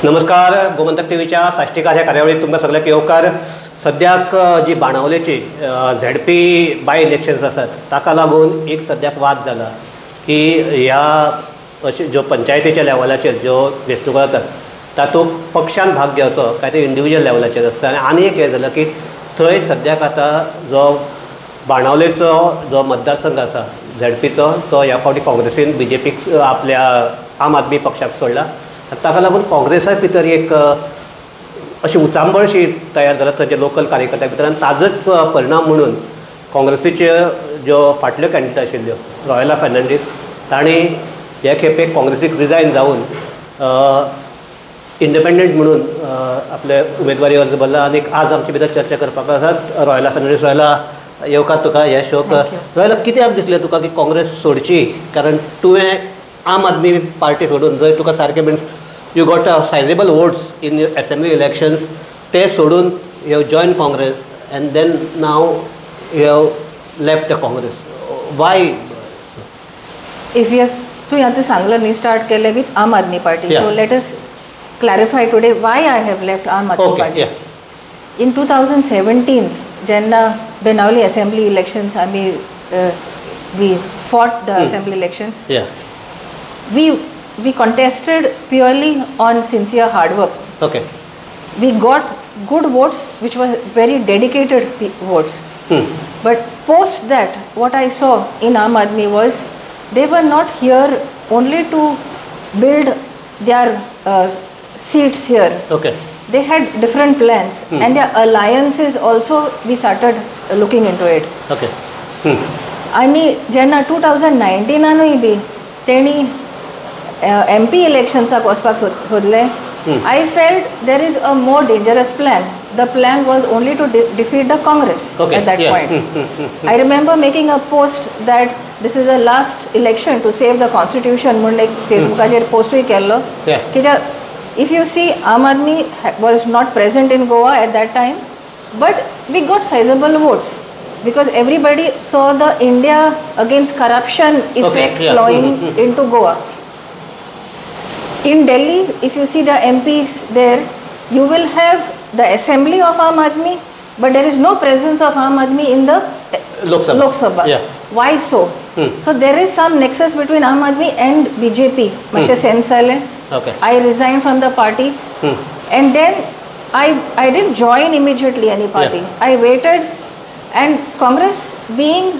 नमस्कार. गोमंतक टीव्हीच्या साष्टिकार ह्या कार्यावळीत तुमकां सगळ्यांक येवकार. सद्याक जी बाणावलेची झेडपी बाय इलेक्शन्स आसात ताका लागून एक सद्याक वाद जाला की ह्या अशे ज्यो पंचायतीच्या लेवलाचेर ज्यो वेंचणुको जातात तातूंत पक्षान भाग घेवचो काय ते इंडिविज्युअल लेवलाचेर आसता. आनी एक हें जालां की थंय सद्याक आतां जो बाणावलेचो जो मतदारसंघ आसा झेडपीचो तो ह्या फावटी काँग्रेसीन BJPक आपल्या आम आदमी पक्षाक सोडला. ताका लागून काँग्रेसा भितर एक अशी उचांबळशी तयार जाला ताच्या लोकल कार्यकर्त्यां भितर. आनी ताजोच परिणाम म्हणून काँग्रेसीचे ज्यो फाटल्यो कॅन्डिडेट आशिल्ल्यो रॉयला फर्नांडीस तांणी ह्या खेपेक काँग्रेसीक रिजायन जावन इंडिपेंडंट म्हणून आपले उमेदवारी अर्ज भरला. आनी आज आमचे भितर चर्चा करपाक आसात रॉयला फर्नांडीस. रॉयला येवकार तुका ह्या शोक. रॉयला कित्याक दिसलें तुका की काँग्रेस सोडची? कारण तुवें आम आदमी पार्टी सोडून जंय तुका सारकें means you got a sizable votes in assembly elections ते सोडून you have join Congress and then now you have left the Congress. Why? If you तू आतां सांगलें न्ही स्टार्ट केलें with Aam Aadmi Party. So let us clarify today why I have left Aam Aadmi Party. In 2017 जेन्ना Benaulim assembly elections आमी we fought the assembly elections we contested purely on sincere hard work. Okay. We got good votes which were very dedicated votes. But post that what I saw in Aam Aadmi was they were not here only to build their seats here. Okay. They had different plans and their alliances also we started looking into it. Okay. आणि जेन्ना 2019 B तेणी MP इलेक्शन्साक वचपाक सोदले. I felt there is a more dangerous plan. The plan was only to defeat the Congress at that point. I remember making a post that this is the last election to save the constitution म्हणून एक फेसबुकाचेर पोस्टूय केल्लो. कित्याक if you see Aam Aadmi was not present in Goa at that time, but we got sizable votes because everybody saw the India against corruption effect flowing into Goa. In Delhi, if you see the MPs there, you will have the assembly of Aam Aadmi, but there is no presence of Aam Aadmi in the Lok Sabha. Why so? So there is some nexus between Aam Aadmi and BJP. Mashe sense ale. I resigned from the party, and then I didn't join immediately any party. I waited, and Congress being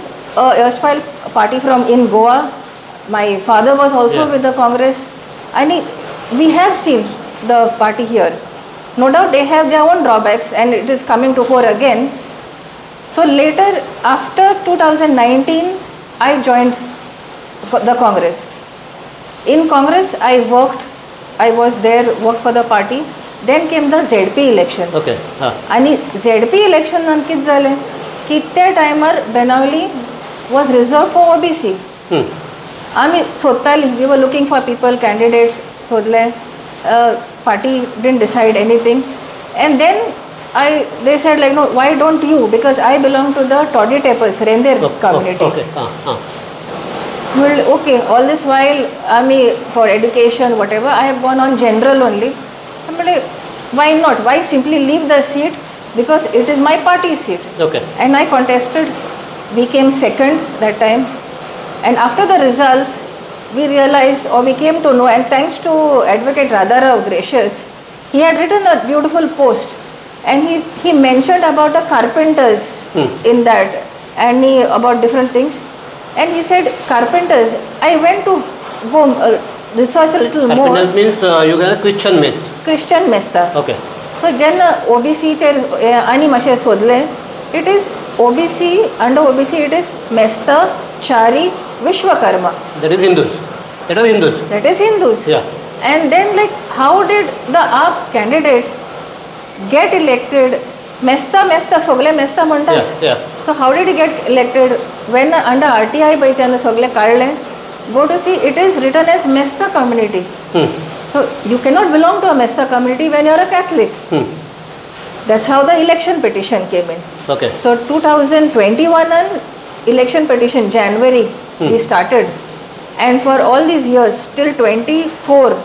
a erstwhile party from in Goa, my father was also with the Congress. I mean, we have seen the party here. No doubt they have their own drawbacks and it is coming to fore again. So later, after 2019, I joined the Congress. In Congress, I was there, worked for the party. Then came the ZP elections. Okay. And ZP election कित जालें की त्या टायमार Benaulim was reserved for OBC. आमी सोदतालीं, we were looking for people, candidates, सोदले. Party didn't decide anything. And then they said like, no, why don't you? Because I belong to the Toddy Tappers, Render community. Well, okay, all this while, for education, whatever, I have gone on general only. I'm like, why not? Why simply leave the seat? Because it is my party seat. Okay. And I contested, we came second that time. And after the results, we realized, or we came to know, and thanks to Advocate Radharao Gracious, he had written a beautiful post, and he mentioned about the carpenters in that, and about different things. And he said, carpenters, I went to go research a little more. Carpenters means you get Christian mess. Christian mesta. Okay. So, then OBC चे आणि माशे सोदले, it is OBC, under OBC it is Mesta, Chari, Vishwakarma. That is Hindus. That is Hindus. That is Hindus. Yeah. And then like how did the AAP candidate get elected? Mesta sogle Mesta म्हणतात. Yeah. So how did he get elected? When under RTI by channel sogle काढले, go to see it is written as Mesta community. So you cannot belong to a Mesta community when you are a Catholic. That's how the election petition came in. Okay. So 2021 election petition January we started, and for all these years till 24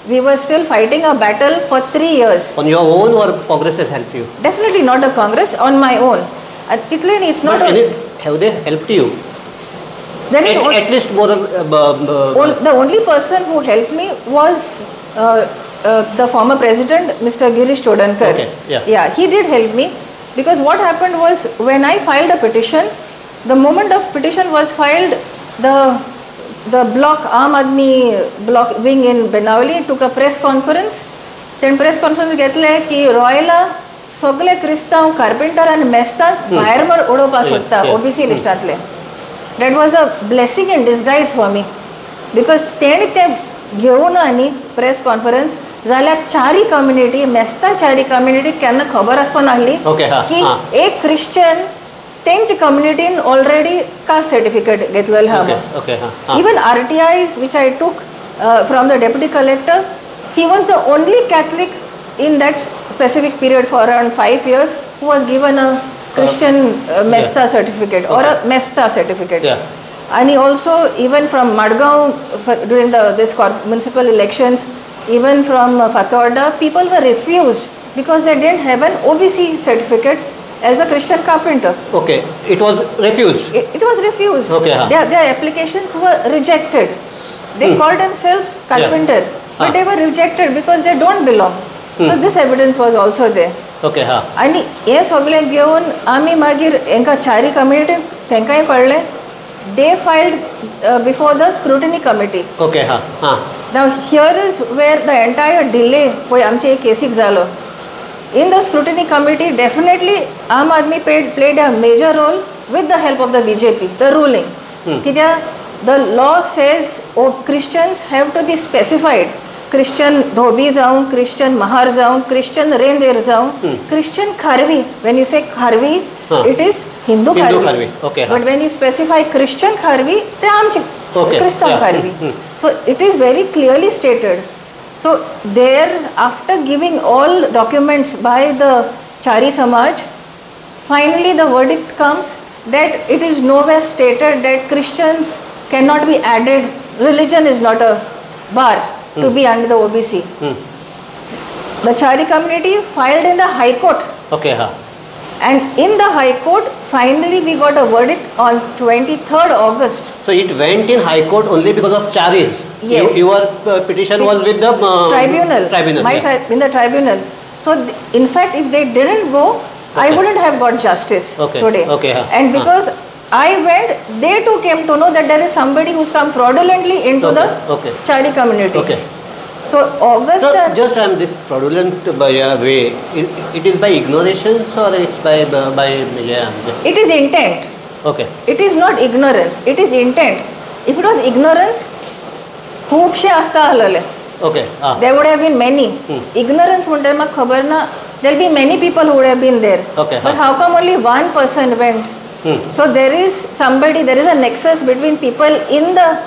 we were still fighting a battle for 3 years. On your own, or Congress has helped you? Definitely not a Congress, on my own. It's not. But have they helped you? There is At least more. the only person who helped me was the former president, Mr. Girish Chodankar. Okay, yeah. Yeah, he did help me, because what happened was, when I filed a petition, the moment of petition was filed, the bloc, Aam Aadmi bloc wing in Benawali took a press conference. Then press conference घेतले की रॉयला सगळे क्रिस्तांव carpenter आनी मेस्तांक भायर मार उडोवपाक सोदता OBC लिस्टांतले. That was a blessing in disguise for me, because तेणी ते घेवन आनी प्रेस कॉन्फरन्स जाल्यार चारी कम्युनिटी, मेस्ता चारी कम्युनिटी केन्ना खबर आसपा नासली की एक क्रिश्चन तेंची कम्युनिटीन ऑलरेडी कास्ट सर्टिफिकेट घेतलेलें आहा. Even RTIs which I took from the deputy collector, he was the only Catholic in that specific period for around 5 years who was given a Christian Mesta certificate or a Mesta certificate. And he also, even from Madgaon during this municipal elections, even from Fatorda, people were refused because they didn't have an OBC certificate as a Christian carpenter. Okay, it was refused. It was refused. Okay, their applications were rejected. They called themselves carpenter, but they were rejected because they don't belong. So this evidence was also there. Okay, आणि हे सगळें घेवन आमी मागीर हांकां चारी community तांकांय कळ्ळें. They filed before the scrutiny committee. Okay, Now here is where the entire delay पळय आमचे केसीक जालो. In the scrutiny committee, definitely Aam Aadmi played a major role with the help of the BJP, the ruling. The law says Christians have to be specified. Christian Dhobi जाऊं, Christian Mahar जाऊं, Christian Reindeer जाऊं, Christian Kharvi. When you say Kharvi, it is Hindu Kharvi. Okay, but when you specify Christian Kharvi, they are Christian Kharvi. So it is very clearly stated. So there, after giving all documents by the Chari Samaj, finally the verdict comes that it is nowhere stated that Christians cannot be added. Religion is not a bar to be under the OBC. The Chari community filed in the High Court. Okay, And in the High Court, finally we got a verdict on 23rd August. So it went in High Court only because of Charis. Yes. Your petition was with the tribunal. In the tribunal. So in fact, if they didn't go, I wouldn't have got justice today. And because I went, they too came to know that there is somebody who's come fraudulently into the Chari community. So August. Just this fraudulent way, it is by ignorance or it's by It is intent. Okay. It is not ignorance. It is intent. If it was ignorance, खूपशे आसता आसलेले. Okay. There would have been many. Ignorance म्हणल्यार म्हाका खबर ना. There will be many people who would have been there. Okay. But how come only one person went? So there is a nexus between people in the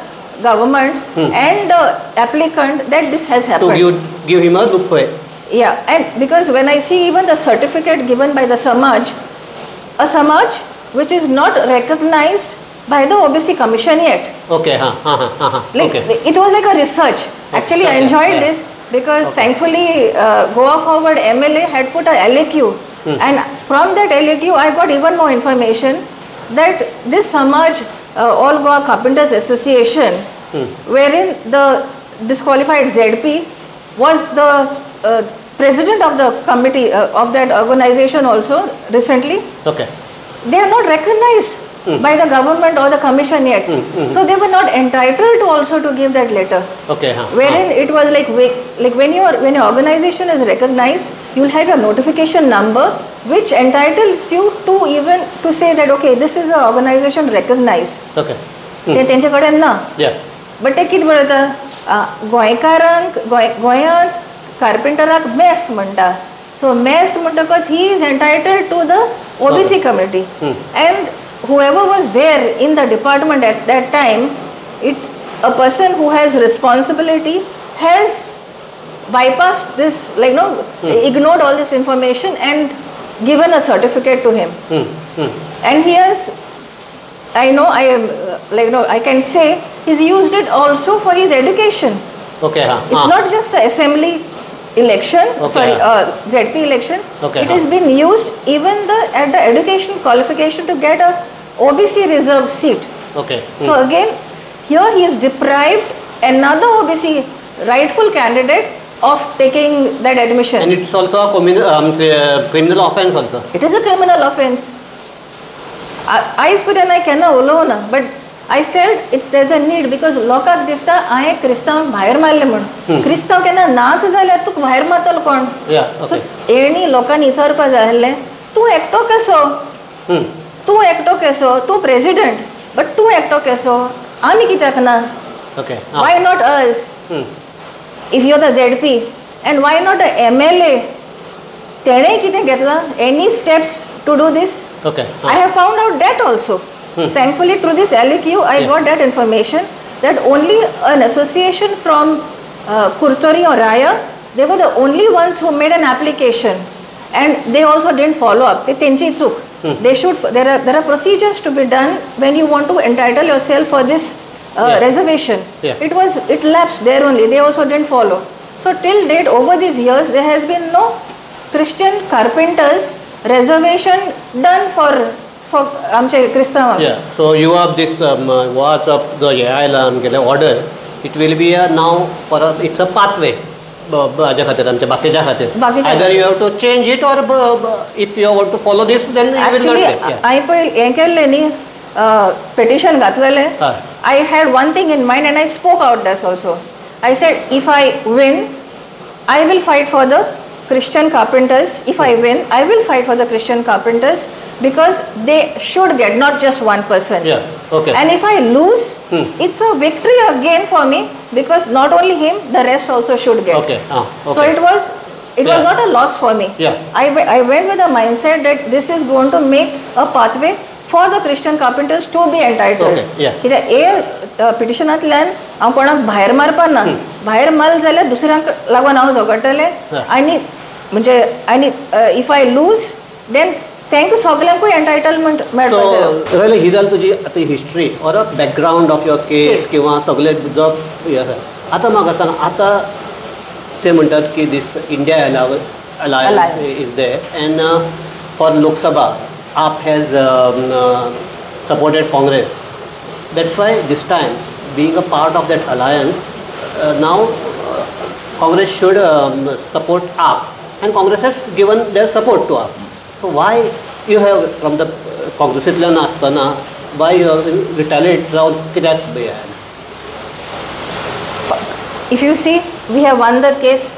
government and the applicant that this has happened. To give him a loop. Yeah, and because when I see even the certificate given by the Samaj, a Samaj which is not recognized by the OBC Commission yet. Okay, It was like a research. Actually, I enjoyed this because thankfully Goa Forward MLA had put a LAQ. And from that LAQ, I got even more information that this Samaj, All Goa Carpenters Association, wherein the disqualified ZP was the president of the committee of that organization also recently. Okay. They are not recognized by the government or the commission yet. So they were not entitled to also to give that letter. Okay. Wherein it was like when your organization is recognized, you will have a notification number which entitles you to even to say that okay, this is an organization recognized. Okay. ते तेंचे कडेन ना. But ते कितें म्हणटा गोंयकारांक गोंयांत कार्पेंटराक मेस्त म्हणटा. So मेस्त म्हणटकच he is entitled to the OBC committee. And whoever was there in the department at that time, a person who has responsibility has bypassed this, ignored all this information and given a certificate to him. And he has, I can say, he's used it also for his education. Okay, It's not just the assembly election, Okay, ZP election. Okay, It has been used even at the education qualification to get a OBC reserved seat. Okay. So again, here he is deprived another OBC rightful candidate of taking that admission. And it's also a criminal offense also. It is a criminal offense. I speak and I cannot alone, but I felt there's a need because लोकांक दिसता हांवें क्रिस्तांवांक भायर मारले म्हणून क्रिस्तांव केन्ना नाच जाल्यार तुका भायर मारतलो कोण सो हेणी लोकांनी विचारपा जाय आसलें तूं एकटो कसो तूं प्रेसिडेंट बट तूं एकटो कसो आमी कित्याक ना why not us if you're the ZP and why not a MLA तेणें कितें घेतलां any steps to do this I have found out that also thankfully through this LEQ I got that information that only an association from Kurtori or Raya they were the only ones who made an application and they also didn't follow up they took they should there are procedures to be done when you want to entitle yourself for this reservation it lapsed there only they also didn't follow so till date over these years there has been no Christian carpenters reservation done for आमचे क्रिस्तांवांक so you have this what of the आयला order it will be a now for it's a pathway हाज्या खातीर आमच्या बाकीच्या खातीर either you have to change it or if you want to follow this then you will not get हांवें पळय हें केल्लें न्ही petition घातलेलें I had one thing in mind and I spoke out this also I said if I win I will fight for the Christian carpenters if I win I will fight for the Christian carpenters because they should get not just one person and if I lose it's a victory again for me because not only him the rest also should get so it was not a loss for me I went with a mindset that this is going to make a pathway for the Christian carpenters to be entitled कित्याक हे पिटिशनांतल्यान हांव कोणाक भायर मारपा ना भायर मारल जाल्यार दुसऱ्यांक लागून हांव झगडटलें आनी म्हणजे आनी इफ आय लूज देन तांकां सगळ्यांकूय एंटायटलमेंट मेळपाक जाय रयले ही जाली तुजी आतां history or a background of your case किंवा सगळे जो हें आसा आतां म्हाका सांग आतां ते म्हणटात की this India alliance is there and for Lok Sabha AAP has supported Congress. That's why this time, being a part of that alliance, now Congress should support AAP, and Congress has given their support to AAP. So why you have from the Congressitlan asthana, why you have retaliate around kidak bayan? If you see, we have won the case.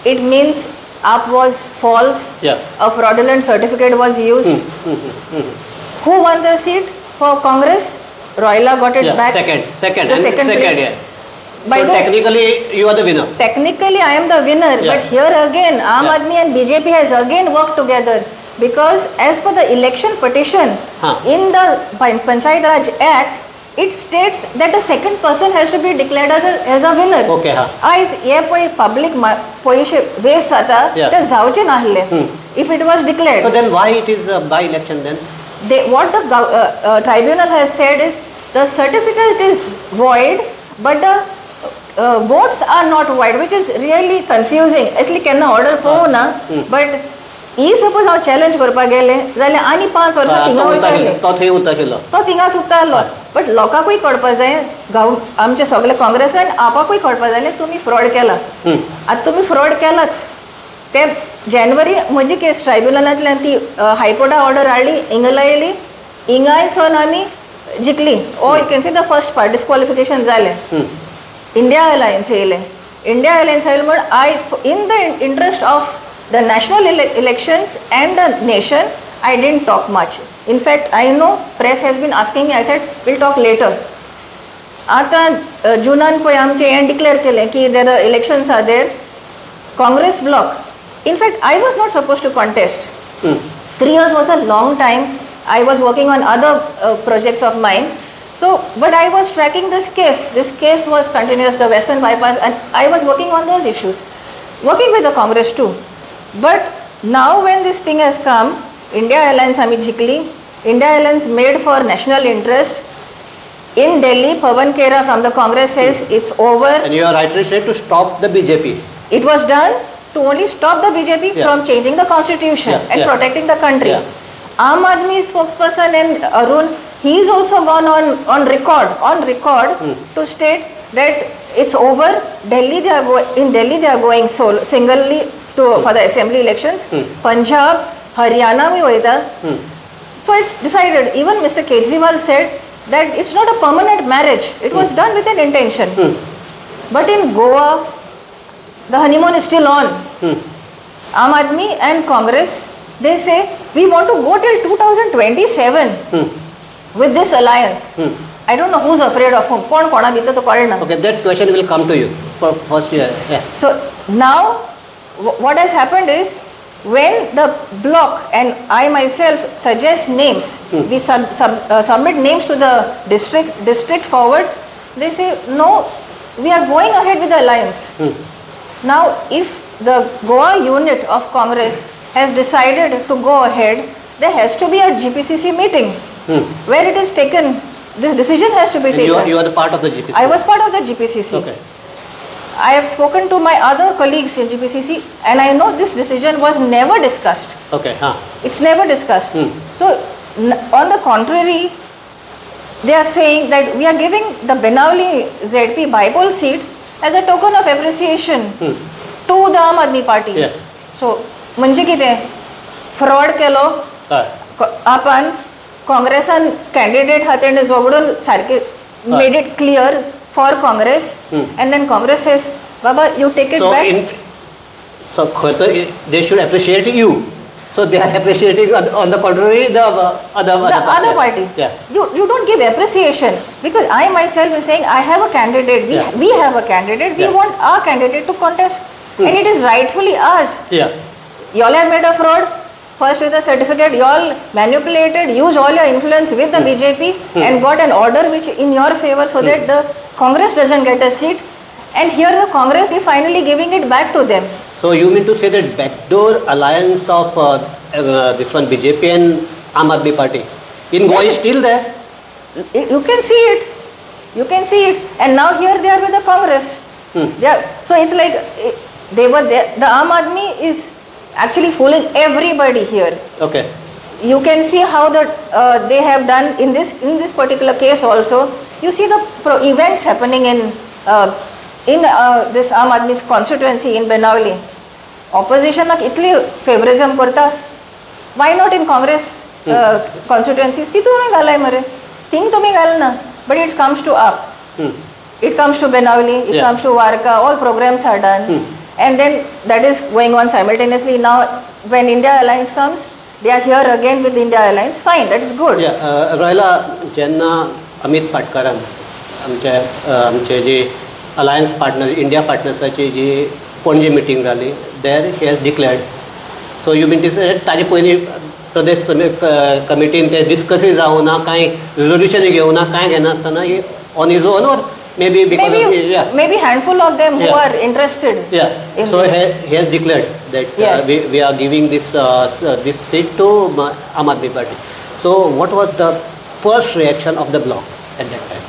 It means AAP was false, a fraudulent certificate was used. Who won the seat for Congress? Royla got it back. Second, place. So technically you are the winner. Technically I am the winner, but here again Aam Aadmi and BJP has again worked together because as per the election petition in the Panchayat Raj Act it states that the second person has to be declared as a winner. As ye poi public poishe waste jata te जावचे नाहले if it was declared. So then why it is a by election then? What the tribunal has said is the certificate is void but the votes are not void, which is really confusing. इसलिए केन्ना order पळोवं ना but he suppose हांव challenge करपाक गेले जाल्यार आनी 5 वर्सां थिंगा वयताले तो थिंगाच उरतालो बट लोकांकूय कळपाक जाय आमचे सगळे काँग्रेसान आपाकूय कळपाक जाय तुमी फ्रॉड केला आतां तुमी फ्रॉड केलाच ते जानेवारी म्हजी केस ट्रायब्युनलांतल्यान ती हायकोर्टा ऑर्डर हाडली हिंगा लायली हिंगाय सोन आमी जिखली oh you can see the first part disqualification जालें इंडिया अलायन्स येयलें इंडिया अलायन्स येयलें म्हण I in the interest of the national elections and the nation I didn't talk much. In fact I know press has been asking me I said we'll talk later. आता जुनान पळय आमचे हें declare केलें की there are elections are there Congress bloc in fact I was not supposed to contest 3 years was a long time I was working on other projects of mine so but I was tracking this case was continuous the western bypass and I was working on those issues working with the Congress too. But now when this thing has come, India Alliance आमी जिखली, India Alliance made for national interest, In Delhi, Pawan Khera from the Congress says it's over. And you are rightly said to stop the BJP. It was done to only stop the BJP from changing the constitution and protecting the country. Aam Aadmi spokesperson and Arun, he's also gone on record to state that it's over. In Delhi they are going singly for the assembly elections. Punjab, Haryana mein hoida. So it's decided. Even Mr. Kejriwal said that it's not a permanent marriage. It was done with an intention. But in Goa, the honeymoon is still on. Aam Aadmi and Congress, they say we want to go till 2027 with this alliance. I don't know who's afraid of whom. Okay, that question will come to you for first year. Yeah. So now what has happened is, when the bloc and I myself suggest names, we submit names to the district forwards, they say no, we are going ahead with the alliance. Now if the Goa unit of Congress has decided to go ahead, there has to be a GPCC meeting where it is taken. This decision has to be taken. You are the part of the GPCC? I was part of the GPCC. Okay. I have spoken to my other colleagues in GPCC and I know this decision was never discussed. Okay. It's never discussed. So on the contrary, they are saying that we are giving the Benauli ZP Bipol seat as a token of appreciation to the Aam Aadmi Party. Yeah. So, म्हणजे कितें fraud केलो आपण काँग्रेसान candidate हातें जोडून सारके made it clear for Congress and then Congress says, Baba, you take it back. So they should appreciate you. So they are appreciating on the contrary the other party. Yeah. You don't give appreciation, because I myself is saying I have a candidate. We have a candidate. We want our candidate to contest, and it is rightfully us. Yeah. You all have made a fraud. First with the certificate, you all manipulated, used all your influence with the BJP and got an order which in your favor, so that the Congress doesn't get a seat. And here the Congress is finally giving it back to them. So you mean to say that backdoor alliance of this one BJP and Aam Aadmi Party in Goa is still there? You can see it. You can see it. And now here they are with the Congress. So it's like they were there. The Aam Aadmi is actually fooling everybody here. Okay. You can see how they have done in this particular case also. You see the events happening in this Aam Aadmi's constituency in Benauli. Opposition nak itli favorism karta. Why not in Congress constituencies? Ti tumhe galay mare. Ting tumhe galna. But it comes to up. It comes to Benauli. It comes to Varka. All programs are done. And then that is going on simultaneously. Now when India Alliance comes, they are here again with India Alliance. Fine, that is good. Yeah, Royla Jenna Amit Patkaran, आमचे जे alliance partner, India partnersaची जी Panaji meeting जाली, there he has declared. So you mean to say ताजे पयली प्रदेश committee ते discuss जावना, कांय resolution घेवना, कांय घेना आसतना on his own, or maybe because maybe handful of them who are interested. Yeah. So he has declared that we are giving this seat to Aam Aadmi Party. So what was the first reaction of the bloc at that time?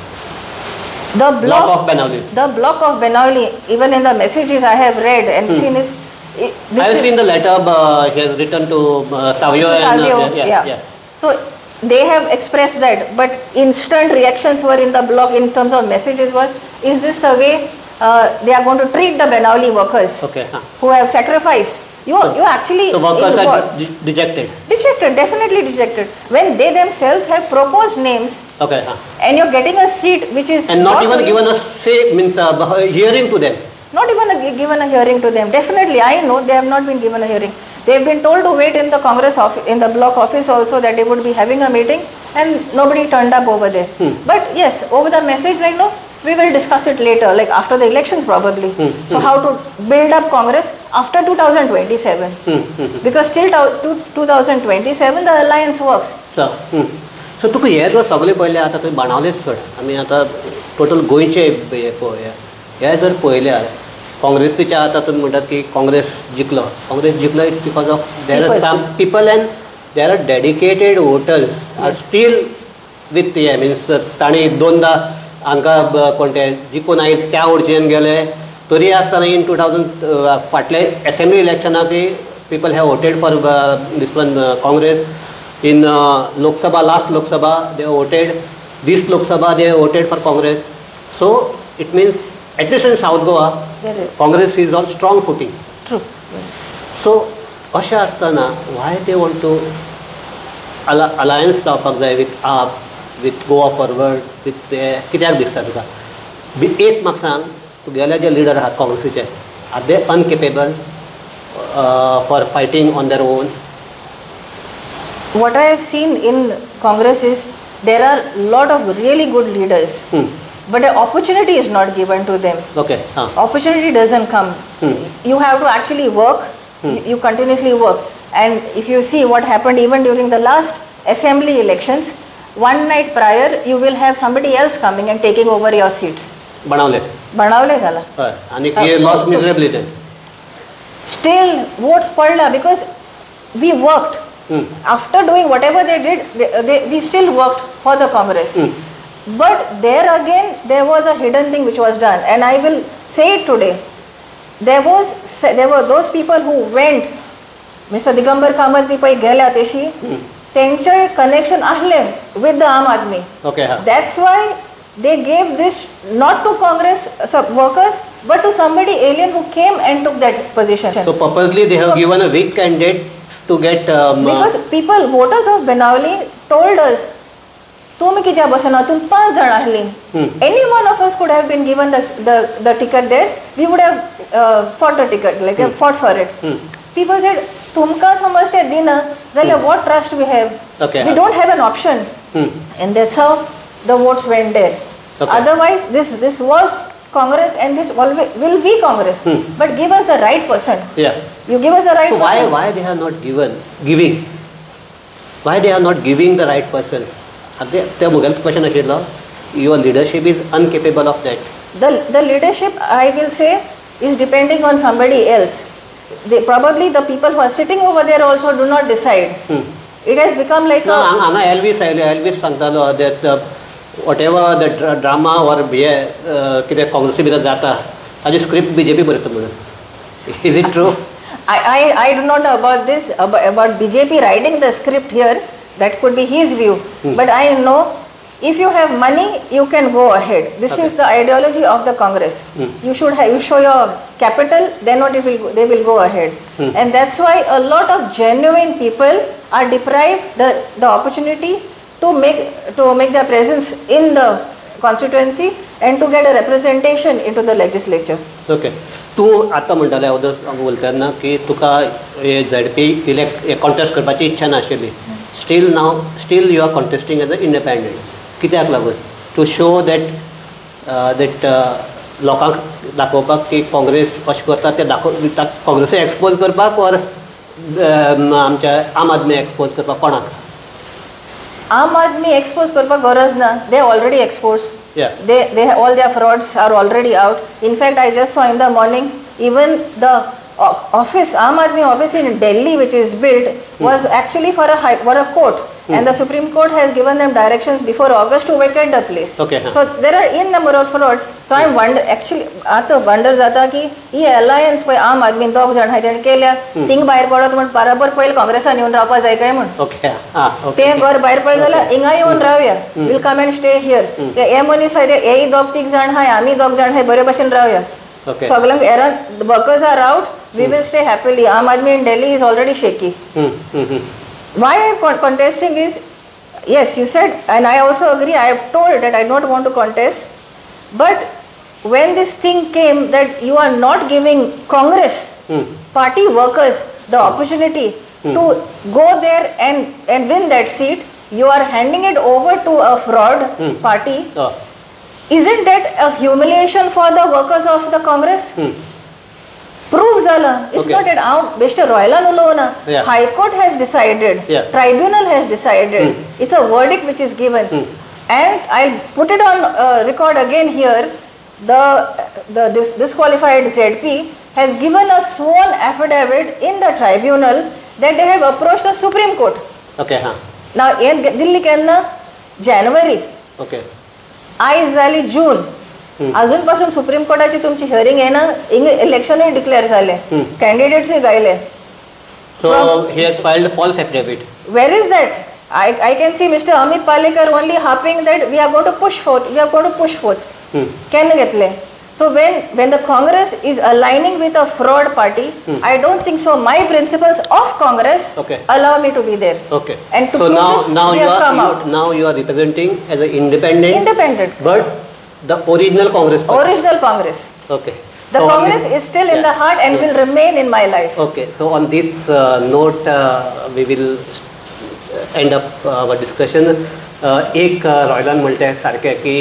The bloc of Benauli. The bloc of Benauli, even in the messages I have read and seen is. I have seen the letter he has written to Savio and So they have expressed that, but instant reactions were in the bloc in terms of messages were, is this the way they are going to treat the Benauli workers who have sacrificed? You actually... So workers are dejected? Dejected, definitely dejected. When they themselves have proposed names and you're getting a seat which is... And not even given a say, means hearing to them? Not even given a hearing to them. Definitely, I know they have not been given a hearing. They have been told to wait in the Congress office, in the bloc office also, that they would be having a meeting, and nobody turned up over there. But yes, over the message, like no, we will discuss it later, like after the elections probably. So how to build up Congress after 2027? Because till 2027 the alliance works. So तुका हे जर सगळे पळयले आतां थंय बाणावलेच चड आमी आतां total गोंयचे हे पळोवया हे जर पळयल्यार काँग्रेसीच्या आतां तुमी म्हणटात की काँग्रेस जिखलो it's because of there are some people and there are dedicated voters are still with हे मिन्स ताणी दोनदा हांकां कोणते जिखून आयले त्या वडच्यान गेले तरी आसतना इन 2000 फाटले assembly इलेक्शनाक people have voted for this one Congress. In Lok Sabha, last Lok Sabha, they voted. This Lok Sabha, they voted for Congress. So it means at least in South Goa, Congress is on strong footing. True. So अशें आसतना why they want to alliance जावपाक जाय with AAP, with Goa Forward, with कित्याक दिसता तुका? एक म्हाका सांग तुगेले जे लिडर आहात काँग्रेसीचे are they incapable for fighting on their own? What I have seen in Congress is there are a lot of really good leaders, but an opportunity is not given to them. Okay. Opportunity doesn't come. You have to actually work. You continuously work. And if you see what happened even during the last assembly elections, one night prior you will have somebody else coming and taking over your seats. Banavle zala. And he lost miserably then. Still votes padla because we worked. After doing whatever they did, we still worked for the Congress. But there again there was a hidden thing which was done, and I will say it today. There were those people who went. Mr. Digambar Kamat people गेल्या तेशी त्यांचे connection आसले with the Aam Aadmi. Okay. That's why they gave this not to Congress workers, but to somebody alien who came and took that position. So purposely they have given a weak candidate to get. Because people, voters of Benawali told us, "तुम कित्या बसना? तुम 5 जण आसली." Any one of us could have been given the ticket there. We would have fought the ticket, like fought for it. People said, "तुमका समजते दिना, जाल्यार what trust we have? Okay. We don't have an option." And that's how the votes went there. Okay. Otherwise, this was Congress, and this always will be Congress. But give us the right person. Yeah. You give us the right so person. Why they are not giving? Why they are not giving the right person? The Mughal question आशिल्लो, your leadership is incapable of that. The leadership, I will say, is depending on somebody else. Probably the people who are sitting over there also do not decide. It has become like हांगा Elvis सांगतालो that whatever the drama or कितें काँग्रेसी भितर जाता ताजी script BJP बरयता म्हणून. Is it true? I do not know about this, about BJP writing the script here. That could be his view. But I know if you have money, you can go ahead. This is the ideology of the Congress. You show your capital, then they will go ahead. And that's why a lot of genuine people are deprived the opportunity to make their presence in the constituency and to get a representation into the legislature. Okay. तूं आतां म्हणटालें उलयतना की तुका ZP contest करपाची इच्छा नाशिल्ली. Still you are contesting as an independent. कित्याक लागून? To show that लोकांक दाखोवपाक की काँग्रेस कशें करता तें काँग्रेसी एक्सपोज करपाक और आमच्या आम आदमी एक्सपोज करपाक कोणाक? Aam Aadmi expose करपाक गरज ना. They are already exposed. Yeah. They all their frauds are already out. In fact, I just saw in the morning, even the office, Aam Aadmi office in Delhi, which is built, was actually for a court. And the Supreme Court has given them directions before August to vacate the place. Okay. So there are in number of frauds. So I wonder जाता की ही alliance पळय आम आदमी दोग जाण हाय तेणे केल्या thing भायर पडत म्हण बराबर पयले काँग्रेसान येवन रावपा जाय काय म्हण. ओके. ते घर भायर पडले जाल्यार हिंगा येवन रावया. Will come and stay here. ते हे मनीस हाय हेय दोग तीग जाण हाय आमी दोग जाण हाय बरे भशेन रावया. सगळ्यांक एरन workers are out. We will stay happily. Aam Aadmi in Delhi is already shaky. Why I am contesting is, yes, you said, and I also agree, I have told that I don't want to contest, but when this thing came that you are not giving Congress party workers the opportunity to go there and win that seat, you are handing it over to a fraud party. Isn't that a humiliation for the workers of the Congress? Prove zala. It's not that Mr. Royal Ulona. High Court has decided. Tribunal has decided. It's a verdict which is given. And I'll put it on record again here. The disqualified ZP has given a sworn affidavit in the tribunal that they have approached the Supreme Court. Okay. Now in Delhi Kenna, January, okay, आयज जाली जून, अजून पासून supreme कोर्टाची तुमची hearing येना, इलेक्शनूय declare जाले, कॅन्डिडेट्सूय गायले. So he has filed false affidavit. Where is that? I can see Mr. Amit Palekar only harping that we are going to push forth. Can घेतले. So when the Congress is aligning with a fraud party, I don't think so. My principles of Congress allow me to be there. Okay. And to so prove now this, you are now you are representing as an independent. But the original Congress party. Original Congress. Okay. The so Congress is still in the heart and will remain in my life. Okay. So on this note, we will end up our discussion. एक रॉयलान म्हणटा सारकें की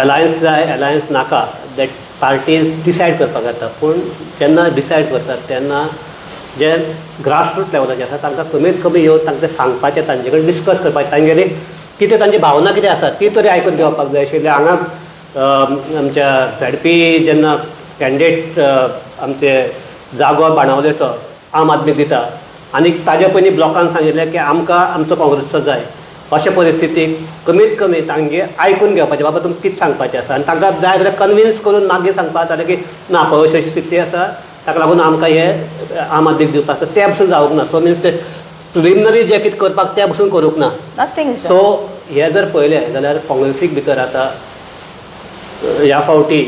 alliance नाका, that parties decide करपाक जाता, पूण जेन्ना decide करतात तेन्ना जे ग्रासरूट लेवलाचे आसा तांकां कमीत कमी येवन तांकां तें सांगपाचें, तांचे कडेन डिस्कस करपाचें, तांगेली कितें तांची भावना कितें आसा ती तरी आयकून घेवपाक जाय आशिल्ली. हांगा आमच्या ZP जेन्ना कॅन्डिडेट आमचे जागो बाणावलेचो आम आदमीक दिता आनी ताजे पयलीं ब्लॉकान सांगिल्लें की आमकां आमचो काँग्रेसचो जाय, अशे परिस्थितीक कमीत कमी तांगे आयकून घेवपाचें, बाबा तुमकां कितें सांगपाचें आसा, आनी तांकां जाय जाल्यार कन्विन्स करून मागीर सांगपाक जातालें की ना पळय अशी अशी स्थिती आसा, ताका लागून आमकां हे आम आदमीक दिवपाक आसा, तें पसून जावंक ना. सो मिन्स तें प्रिलिमिनरी जें कितें करपाक तें पसून करूंक ना. सो हे जर पळयलें जाल्यार काँग्रेसीक भितर आतां ह्या फावटी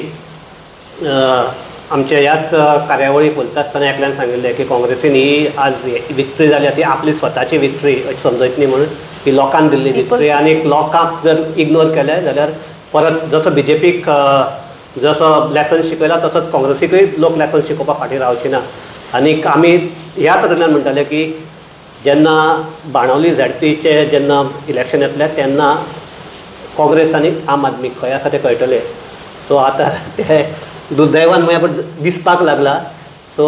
आमच्या ह्याच कार्यावळी बोलता आसतना एकल्यान सांगिल्लें की काँग्रेसीन ही आज विक्ट्री जाली ती आपली स्वताची विक्ट्री अशी समजत न्ही, म्हणून ही लोकांक दिल्ली विक्ट्री, आनी लोकांक जर इग्नोर केलें जाल्यार परत जसो BJPक जसो लेसन शिकयला तसोच काँग्रेसीकूय लोक लेसन शिकोवपाक फाटीं रावचे ना. आनीक आमी ह्या तरेतल्यान म्हणटाले की जेन्ना बाणावली ZPचें जेन्ना इलेक्शन येतलें तेन्ना काँग्रेस आनी आम आदमी खंय आसा तें कळटलें. सो आतां तें दुर्दैवान म्हळ्यार दिसपाक लागला. सो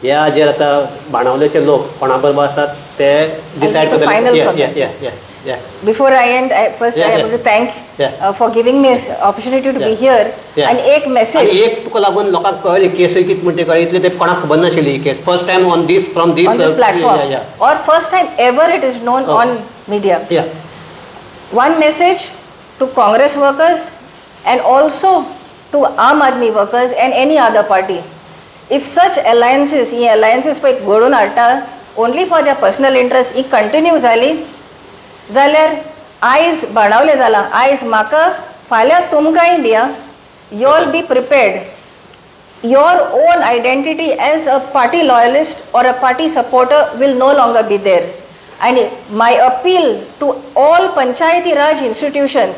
ह्या हाजेर आतां बाणावलेचे लोक कोणा बरोबर आसात ते डिसायड करतले. Before I end, first I want to thank for giving me an opportunity to be here. And एक message. आणि एक तुका लागून लोकांक कळ्ळी केस कितें म्हणटे कळ्ळी, इतलें ते कोणाक खबर नाशिल्ली ही case. First time on this from this platform or first time ever it is known on media. One message to Congress workers and also to Aam Aadmi workers and any other party. If such alliances पळय घडोवन हाडटा only for their personal interest he continue जाली जाल्यार आयज बाणावले जाला, आयज म्हाका फाल्यां तुमकांय दिया, you all be prepared. Your own identity as a party loyalist or a party supporter will no longer be there. And my appeal to all Panchayati Raj institutions,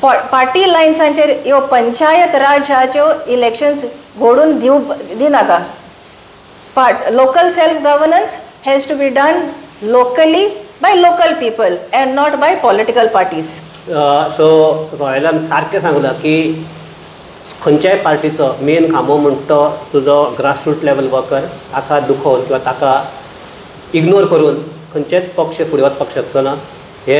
party लायन्सांचेर ह्यो पंचायत राजाच्यो इलेक्शन्स घडोवन दिनाका. Local self governance has to be done locally by local people and not by political parties. So रॉयलान सारकें सांगलां की खंयच्याय पार्टीचो मेन खांबो म्हणटा तो तुजो ग्रासरूट लेवल वर्कर, ताका दुखोवन किंवा ताका इग्नोर करून खंयचेच पक्ष फुडें वचपाक शकचो ना. हे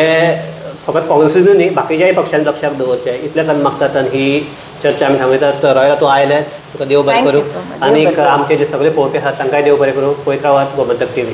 फकत काँग्रेसीनूच न्ही बाकीच्याय पक्षांनी लक्षात दवरचें इतलेंच आमी मागतात. आनी ही चर्चा आमी थांबयतात. रॉयला तूं आयलें, तुका देव बरें करूं. आनीक आमचे जे सगळे पळोवपी आसात तांकांय देव बरें करूं. पळयत रावात गोमंतक TV.